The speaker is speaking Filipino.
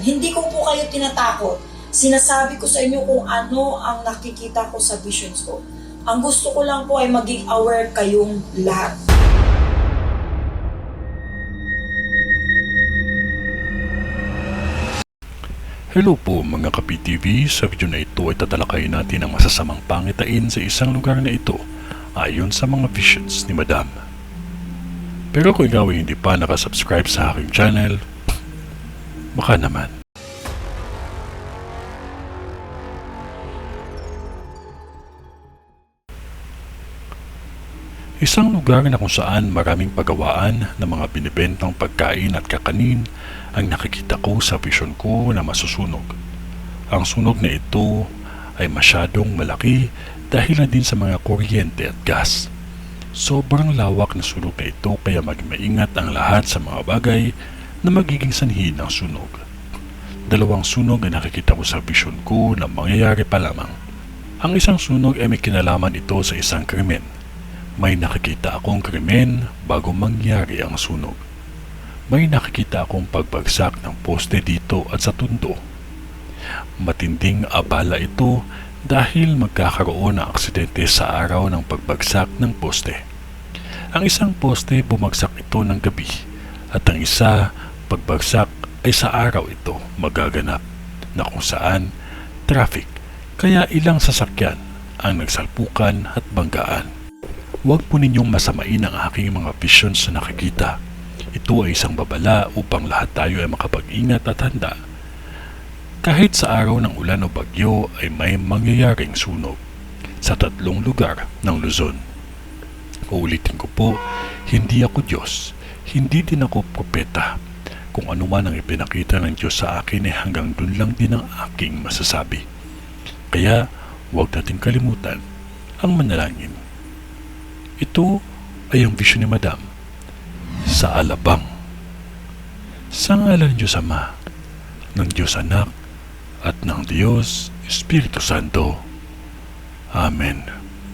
Hindi ko po kayo tinatakot. Sinasabi ko sa inyo kung ano ang nakikita ko sa visions ko. Ang gusto ko lang po ay maging aware kayong lahat. Hello po mga ka-PTV, sa video na ito ay tatalakayin natin ang masasamang pangitain sa isang lugar na ito ayon sa mga visions ni Madam. Pero kung ikaw ay hindi pa nakasubscribe sa aking channel, baka naman. Isang lugar na kung saan maraming pagawaan ng mga binibentang pagkain at kakanin ang nakikita ko sa vision ko na masusunog. Ang sunog na ito ay masyadong malaki dahil na din sa mga kuryente at gas. Sobrang lawak na sunog na ito kaya maging maingat ang lahat sa mga bagay na magiging sanhi ng sunog. Dalawang sunog ay nakikita ko sa vision ko na mangyayari pa lamang. Ang isang sunog ay may kinalaman ito sa isang krimen. May nakikita akong krimen bago mangyari ang sunog. May nakikita akong pagbagsak ng poste dito at sa tundo. Matinding abala ito dahil magkakaroon ng aksidente sa araw ng pagbagsak ng poste. Ang isang poste bumagsak ito ng gabi at ang isa pagbagsak ay sa araw ito magaganap na kung saan traffic kaya ilang sasakyan ang nagsalpukan at banggaan. Huwag po ninyong masamain ang aking mga visions na nakikita. Ito ay isang babala upang lahat tayo ay makapag-ingat at handa. Kahit sa araw ng ulan o bagyo ay may mangyayaring sunog sa 3 lugar ng Luzon. Uulitin ko po, hindi ako Diyos, hindi din ako propeta. Kung ano man ang ipinakita ng Diyos sa akin ay hanggang dun lang din ang aking masasabi. Kaya huwag natin kalimutan ang manalangin. Ito ay ang vision ni Madam sa Alabang. Sa ngalan ng Diyos Ama, ng Diyos Anak, at ng Diyos Espiritu Santo. Amen.